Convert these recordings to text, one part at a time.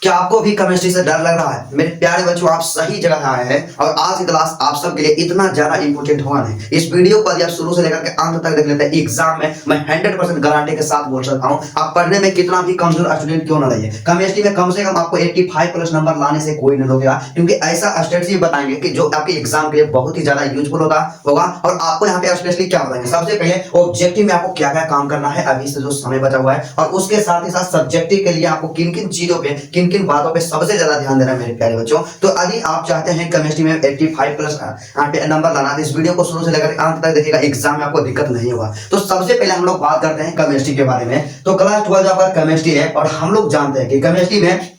क्या आपको भी केमिस्ट्री से डर लग रहा है? मेरे प्यारे बच्चों, आप सही जगह आए हैं और आज की क्लास आप सबके लिए इतना ज्यादा इंपॉर्टेंट होगा नहीं। इस वीडियो को यदि आप शुरू से लेकर के अंत तक देख लेते हैं, एग्जाम में मैं 100% गारंटी के साथ बोल सकता हूं, आप पढ़ने में कितना भी कमजोर स्टूडेंट क्यों ना रहिए, केमिस्ट्री में कम से कम आपको 85 प्लस नंबर लाने से कोई नहीं रोकेगा, क्योंकि ऐसा स्ट्रेटजी बताएंगे कि जो आपके एग्जाम के लिए बहुत ही ज्यादा यूजफुल होगा। और आपको यहाँ पे स्पेशली क्या बताएंगे, सबसे पहले ऑब्जेक्टिव में आपको क्या क्या काम करना है अभी से जो समय बचा हुआ है, और उसके साथ ही साथ सब्जेक्टिव के लिए आपको किन किन चीजों पे, किन किन बातों पे सबसे ज्यादा ध्यान देना है मेरे प्यारे बच्चों। तो यदि आप चाहते हैं केमिस्ट्री में 85 प्लस यहाँ पे नंबर लाना, तो इस वीडियो को शुरू से लेकर अंत तक देखिएगा, एग्जाम में आपको दिक्कत नहीं होगा। तो सबसे पहले हम लोग बात करते हैं केमिस्ट्री के बारे में। तो क्लास 12 आपका केमिस्ट्री है और हम लोग जानते हैं कि केमिस्ट्री में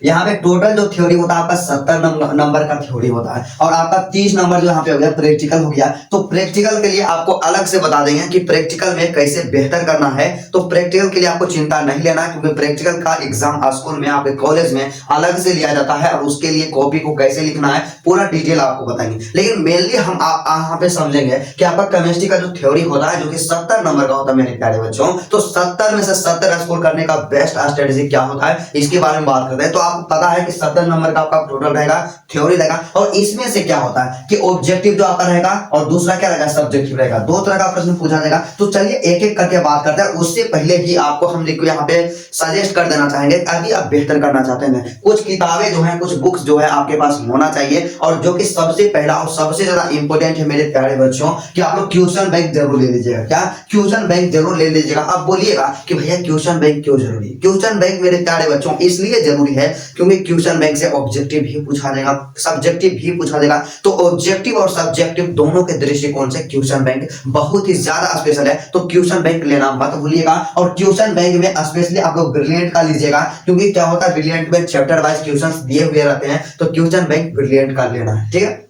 यहाँ पे टोटल जो थ्योरी होता है आपका 70 नंबर का थ्योरी होता है, और आपका 30 नंबर जो यहाँ पे हो गया प्रैक्टिकल हो गया। तो प्रैक्टिकल के लिए आपको अलग से बता देंगे कि प्रैक्टिकल में कैसे बेहतर करना है। तो प्रैक्टिकल के लिए आपको चिंता नहीं लेना है, क्योंकि प्रैक्टिकल का एग्जाम स्कूल में, आपके कॉलेज में अलग से लिया जाता है, और उसके लिए कॉपी को कैसे लिखना है पूरा डिटेल आपको बताएंगे। लेकिन मेनली हम यहाँ पे समझेंगे कि आपका केमिस्ट्री का जो थ्योरी होता है जो कि 70 नंबर का होता है मेरे प्यारे बच्चों, तो 70 में से 70 स्कोर करने का बेस्ट स्ट्रेटेजी क्या होता है इसके बारे में बात करते हैं। तो आपको पता है कि 70 नंबर का आपका टोटल रहेगा, थ्योरी रहेगा, और इसमें से क्या होता है कि ऑब्जेक्टिव जो आपका रहेगा और दूसरा क्या रहेगा, सब्जेक्टिव रहेगा। दो तरह का प्रश्न पूछा जाएगा। तो चलिए एक एक करके बात करते हैं। उससे पहले ही आपको हम यहाँ पे सजेस्ट कर देना चाहेंगे, अभी आप बेहतर करना चाहते हैं, कुछ किताबें जो है, कुछ बुक्स जो है आपके पास होना चाहिए, और जो कि सबसे पहला और सबसे ज्यादा इंपॉर्टेंट है मेरे प्यारे बच्चों कि आप लोग क्वेश्चन बैंक जरूर ले लीजिएगा। क्या क्वेश्चन बैंक जरूर ले लीजिएगा। अब बोलिएगा कि भैया क्वेश्चन बैंक क्यों जरूरी है? क्वेश्चन बैंक मेरे प्यारे बच्चों इसलिए जरूरी है क्योंकि क्वेश्चन बैंक से ऑब्जेक्टिव भी पूछा जाएगा, सब्जेक्टिव भी पूछा जाएगा। तो ऑब्जेक्टिव और सब्जेक्टिव दोनों के दृष्टिकोण से क्वेश्चन बैंक बहुत ही ज्यादा स्पेशल है। तो क्वेश्चन बैंक लेना मत भूलिएगा, और क्वेश्चन बैंक में स्पेशली आप लोग ब्रिलियंट का लीजिएगा, क्योंकि क्या होता है ब्रिलियंट में चैप्टर वाइज क्वेश्चंस दिए हुए रहते हैं। तो क्वेश्चन बैंक ब्रिलियंट का लेना है, ठीक है।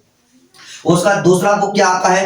उसका दूसरा बुक क्या आता है,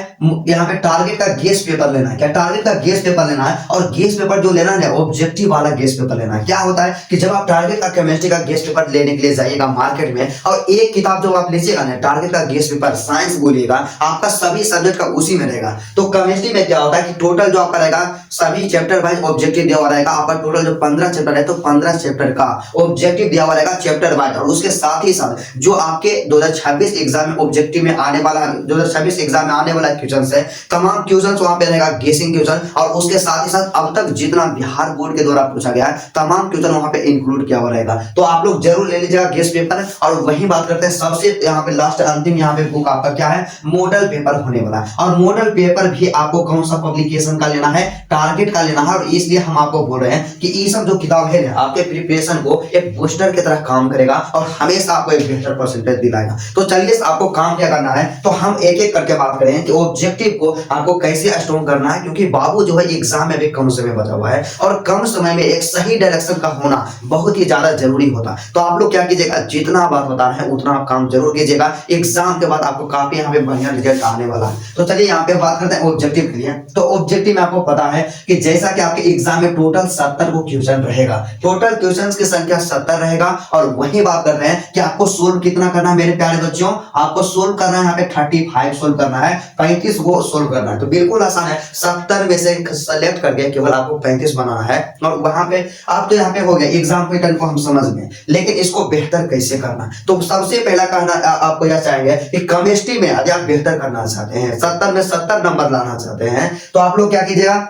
यहाँ पे टारगेट का गेस पेपर लेना है। क्या टारगेट का गेस पेपर लेना है, और गेस पेपर जो लेना है ऑब्जेक्टिव वाला गेस पेपर लेना है। क्या होता है कि जब आप टारगेट का केमिस्ट्री का गेस पेपर लेने के लिए जाइएगा मार्केट में, और एक किताब जो आप लीजिएगा ना टारगेट का गेस पेपर साइंस बोलिएगा, आपका सभी सब्जेक्ट का उसी में रहेगा। तो केमिस्ट्री में क्या होता है कि टोटल जो आपका रहेगा सभी चैप्टर वाइज ऑब्जेक्टिव दिया हुआ रहेगा। आपका टोटल जो 15 चैप्टर है, तो 15 चैप्टर का ऑब्जेक्टिव दिया हुआ रहेगा चैप्टर वाइज, और उसके साथ ही साथ जो आपके 2026 एग्जाम में ऑब्जेक्टिव में आने वाला, 2026 एग्जाम में आने वाला क्वेश्चंस है, तमाम क्वेश्चंस वहां पे रहेगा, गेसिंग क्वेश्चन, और उसके साथ ही साथ अब तक जितना बिहार बोर्ड के द्वारा पूछा गया है तमाम क्वेश्चन वहां पे इंक्लूड किया हुआ रहेगा। तो आप लोग जरूर ले लीजिएगा गेस पेपर। और वही बात करते हैं सबसे यहाँ पे लास्ट अंतिम यहाँ पे बुक आपका क्या है, मॉडल पेपर होने वाला है। और मॉडल पेपर भी आपको कौन सा पब्लिकेशन का लेना है, टारगेट का लेना है। और इसलिए हम आपको बोल रहे हैं कि ये सब जो किताब है आपके प्रिपरेशन को एक बूस्टर की तरह काम करेगा, और हमेशा आपको एक बेहतर परसेंटेज दिलाएगा। तो चलिए आपको काम क्या करना है, तो हम एक एक करके बात करें कि ऑब्जेक्टिव को आपको कैसे स्ट्रॉन्ग करना है, क्योंकि बाबू जो है एग्जाम में भी कम समय बचा हुआ है, और कम समय में एक सही डायरेक्शन का होना बहुत ही ज्यादा जरूरी होता है। तो आप लोग क्या कीजिएगा, जितना बात बता रहे हैं उतना आप काम जरूर कीजिएगा। एग्जाम के बाद आपको काफी यहाँ पे बढ़िया रिजल्ट आने वाला है। तो चलिए यहाँ पे बात करते हैं ऑब्जेक्टिव के लिए। तो ऑब्जेक्टिव में आपको पता है कि जैसा कि आपके एग्जाम में टोटल 70 को क्वेश्चन रहेगा, टोटल क्वेश्चन की संख्या 70 रहेगा, और वही बात कर रहे हैं कि आपको सोल्व कितना करना है मेरे प्यारे बच्चों, आपको सोल्व करना है यहाँ पे 35 सोल्व करना है, 35 को सोल्व करना है। तो बिल्कुल आसान है, 70 में से सेलेक्ट करके केवल आपको 35 बनाना है, और वहां पे आप तो यहाँ पे हो गया एग्जाम पैटर्न को हम समझ गए, लेकिन इसको बेहतर कैसे करना। तो सबसे पहला कहना आपको यह चाहेंगे कि केमिस्ट्री में यदि आप बेहतर करना चाहते हैं, 70 में 70 नंबर लाना चाहते हैं, तो आप लोग क्या कीजिएगा,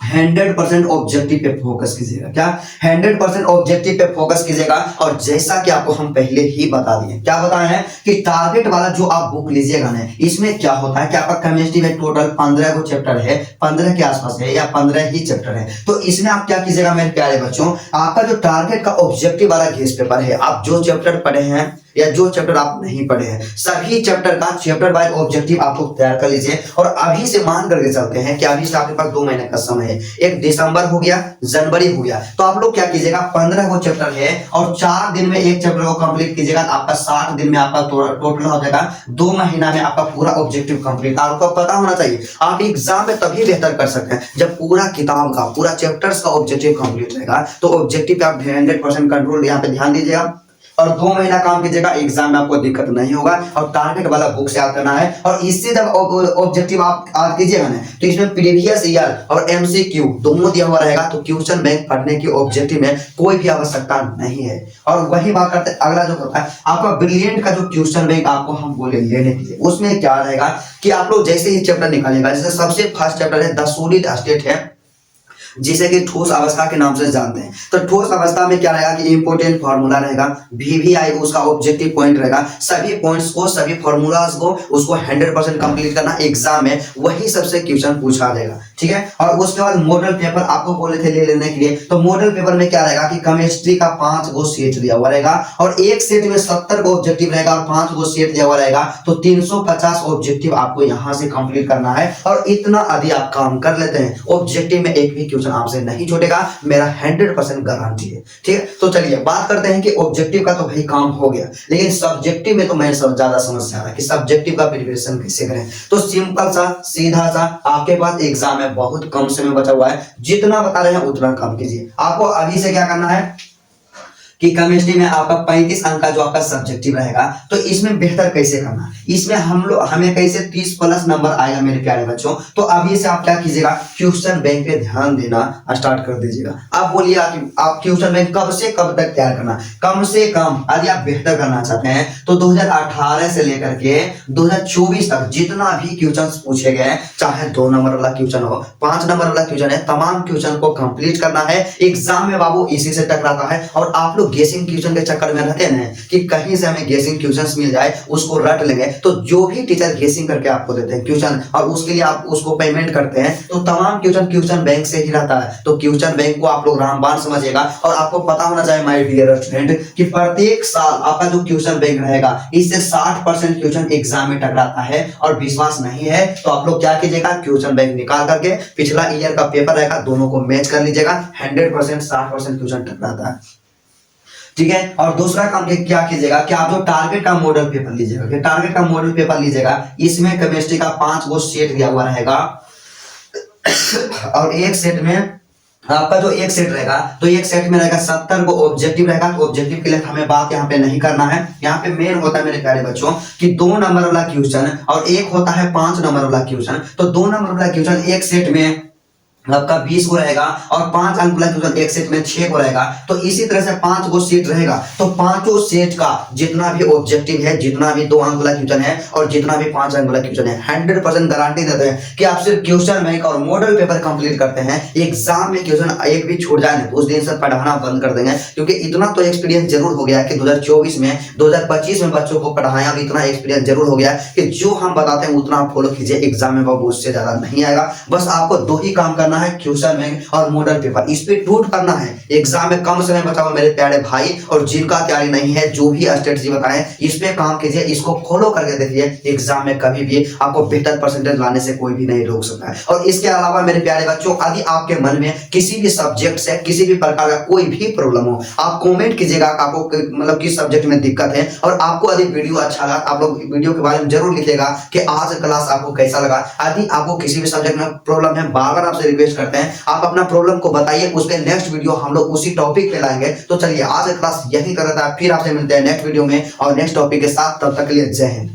100% ऑब्जेक्टिव पे फोकस कीजिएगा। क्या 100% ऑब्जेक्टिव पे फोकस कीजिएगा। और जैसा कि आपको हम पहले ही बता दिए, क्या बताए हैं कि टारगेट वाला जो आप बुक लीजिएगा ना, इसमें क्या होता है कि आपका केमिस्ट्री में टोटल 15 को चैप्टर है, 15 के आसपास है, या 15 ही चैप्टर है। तो इसमें आप क्या कीजिएगा मेरे प्यारे बच्चों, आपका जो टारगेट का ऑब्जेक्टिव वाला गेस पेपर है, आप जो चैप्टर पढ़े हैं या जो चैप्टर आप नहीं पढ़े हैं, सभी चैप्टर का चैप्टर वाइज ऑब्जेक्टिव आप लोग तैयार कर लीजिए। और अभी से मान करके चलते हैं कि अभी से आपके पास 2 महीने का समय है, एक दिसंबर हो गया, जनवरी हो गया, तो आप लोग क्या कीजिएगा, 15 को चैप्टर है और 4 दिन में एक चैप्टर को कंप्लीट कीजिएगा। आपका 60 दिन में आपका टोटल हो जाएगा, 2 महीना में आपका पूरा ऑब्जेक्टिव कंप्लीट। आपको पता होना चाहिए आप एग्जाम में तभी बेहतर कर सकते हैं जब पूरा किताब का, पूरा चैप्टर्स का ऑब्जेक्टिव कंप्लीट रहेगा। तो ऑब्जेक्टिव पे आप 100% कंट्रोल यहाँ पे ध्यान दीजिएगा। और 2 महीना काम कीजिएगा, एग्जाम में आपको दिक्कत नहीं होगा। और टारगेट वाला बुक से याद करना है। और इससे जब ऑब्जेक्टिव आप याद कीजिएगा ना, तो इसमें प्रीवियस ईयर और एमसीक्यू दोनों दिया हुआ रहेगा, तो क्वेश्चन बैंक पढ़ने की ऑब्जेक्टिव में कोई भी आवश्यकता नहीं है। और वही बात करते हैं, अगला जो होता है आपका ब्रिलियंट का जो क्वेश्चन बैंक आपको हम बोले लेने के लिए, उसमें क्या रहेगा कि आप लोग जैसे ही चैप्टर निकालेगा, जैसे सबसे फर्स्ट चैप्टर है द सॉलिड स्टेट है, जिसे कि ठोस अवस्था के नाम से जानते हैं। तो ठोस अवस्था में क्या रहेगा कि इंपोर्टेंट फार्मूला रहेगा, VVI उसका ऑब्जेक्टिव पॉइंट रहेगा। सभी पॉइंट्स को, सभी फार्मूलाज को उसको 100% कंप्लीट करना, एग्जाम में वही सबसे क्वेश्चन पूछा जाएगा, ठीक है। और उसके बाद मॉडल पेपर आपको बोले थे ले लेने के लिए, तो मॉडल पेपर में क्या रहेगा कि केमिस्ट्री का 5 गो सेट दिया हुआ रहेगा, और एक सेट में 70 को ऑब्जेक्टिव रहेगा और 5 गो सेट दिया हुआ रहेगा, तो 350 ऑब्जेक्टिव आपको यहां से कंप्लीट करना है। और इतना यदि आप काम कर लेते हैं, ऑब्जेक्टिव में एक भी आपसे नहीं छूटेगा, मेरा 100% गारंटी है, ठीक है। तो चलिए बात करते हैं कि ऑब्जेक्टिव का तो भाई काम हो गया, लेकिन सब्जेक्टिव में तो मैं ज्यादा समस्या है कि सब्जेक्टिव का प्रिपरेशन कैसे करें। तो सिंपल सा सीधा सा, आपके पास एग्जाम में बहुत कम समय बचा हुआ है, जितना बता रहे हैं उतना काम कीजिए। आपको अभी से क्या करना है कि केमिस्ट्री में आपका 35 अंक का जो आपका सब्जेक्टिव रहेगा, तो इसमें बेहतर कैसे करना, इसमें हमें कैसे 30+ नंबर आएगा मेरे प्यारे बच्चों। तो अभी से आप क्या कीजिएगा, क्वेश्चन बैंक पे ध्यान देना स्टार्ट कर दीजिएगा। आप बोलिए कि आप क्वेश्चन बैंक कब से कब तक तैयार करना, कम से कम यदि आप बेहतर करना चाहते हैं तो 2018 से लेकर के 2024 तक जितना भी क्वेश्चन पूछे गए, चाहे 2 नंबर वाला क्वेश्चन हो, 5 नंबर वाला क्वेश्चन है, तमाम क्वेश्चन को कंप्लीट करना है। एग्जाम में बाबू इसी से टकराता है। और आप लोग गेसिंग क्वेश्चन के चक्कर में रहते हैं कि कहीं से हमें गेसिंग क्वेश्चंस मिल जाए, उसको रट लेंगे। तो जो भी टीचर गेसिंग करके आपको देते हैं क्वेश्चन और उसके लिए आप उसको पेमेंट करते हैं, तो तमाम क्वेश्चन बैंक से ही रहता है। तो क्वेश्चन बैंक को आप लोग रामबाण समझिएगा। और आपको पता होना चाहिए माय डियर स्टूडेंट कि प्रत्येक साल आपका जो क्वेश्चन बैंक रहेगा, इससे 60% क्वेश्चन एग्जाम में टकराता है। और विश्वास नहीं है तो आप लोग क्या कीजिएगा, क्वेश्चन बैंक निकाल करके पिछला ईयर का पेपर रहेगा, दोनों को मैच कर लीजिएगा। 100% 60% क्वेश्चन टकराता है, ठीक है। और दूसरा काम क्या कीजिएगा कि आप जो टारगेट का मॉडल पेपर लीजिएगा, कि टारगेट का मॉडल पेपर लीजिएगा, इसमें केमिस्ट्री का 5 गो सेट दिया हुआ रहेगा। और एक सेट में आपका जो एक सेट रहेगा, तो एक सेट में रहेगा 70 को ऑब्जेक्टिव रहेगा। तो ऑब्जेक्टिव के लिए हमें बात यहाँ पे नहीं करना है। यहाँ पे मेन होता है मेरे प्यारे बच्चों कि 2 नंबर वाला क्वेश्चन और एक होता है 5 नंबर वाला क्वेश्चन। तो 2 नंबर वाला क्वेश्चन एक सेट में आपका 20 को रहेगा और 5 अंक वाला क्वेश्चन एक सेट में 6 को रहेगा। तो इसी तरह से 5 गो सेट रहेगा, तो पांचों सेट का जितना भी ऑब्जेक्टिव है, जितना भी 2 अंक वाला क्वेश्चन है और जितना भी 5 अंक वाला क्वेश्चन है, 100% गारंटी देते हैं कि आप सिर्फ क्वेश्चन बैंक और मॉडल पेपर कंप्लीट करते हैं, एग्जाम में क्वेश्चन एक भी छूट जाए तो उस दिन से पढ़ाना बंद कर देंगे। क्योंकि इतना तो एक्सपीरियंस जरूर हो गया कि 2024 में 2025 में बच्चों को पढ़ाया, और इतना एक्सपीरियंस जरूर हो गया कि जो हम बताते हैं उतना आप फॉलो कीजिए, एग्जाम में बाबू उससे ज्यादा नहीं आएगा। बस आपको 2 ही काम करना है, क्वेश्चन बैंक और मॉडल पेपर, इस पे टूट करना है। एग्जाम में कम समय बचा हुआ मेरे प्यारे भाई, और जिनका तैयारी नहीं है, जो भी स्ट्रेटजी बताएं इस पे काम कीजिए, इसको फॉलो करके देखिए। एग्जाम में कभी भी आपको बेहतर परसेंटेज लाने से कोई भी नहीं रोक सकता है। और इसके अलावा मेरे प्यारे बच्चों, यदि आपके मन में किसी भी सब्जेक्ट से किसी भी प्रकार का कोई भी प्रॉब्लम हो, आप कमेंट कीजिएगा आपको मतलब किस सब्जेक्ट में दिक्कत है। और आपको यदि वीडियो अच्छा लगा, आप लोग वीडियो के बारे में जरूर लिखिएगा कि आज क्लास आपको कैसा लगा। यदि आपको किसी भी सब्जेक्ट में प्रॉब्लम है, बार-बार आपसे रिक्वेस्ट करते हैं आप अपना प्रॉब्लम को बताइए, उस पे नेक्स्ट वीडियो हम लोग उसी टॉपिक पे लाएंगे। तो चलिए आज क्लास यही कर रहा था, फिर आपसे मिलते हैं नेक्स्ट वीडियो में और नेक्स्ट टॉपिक के साथ। तब तक के लिए जय हिंद।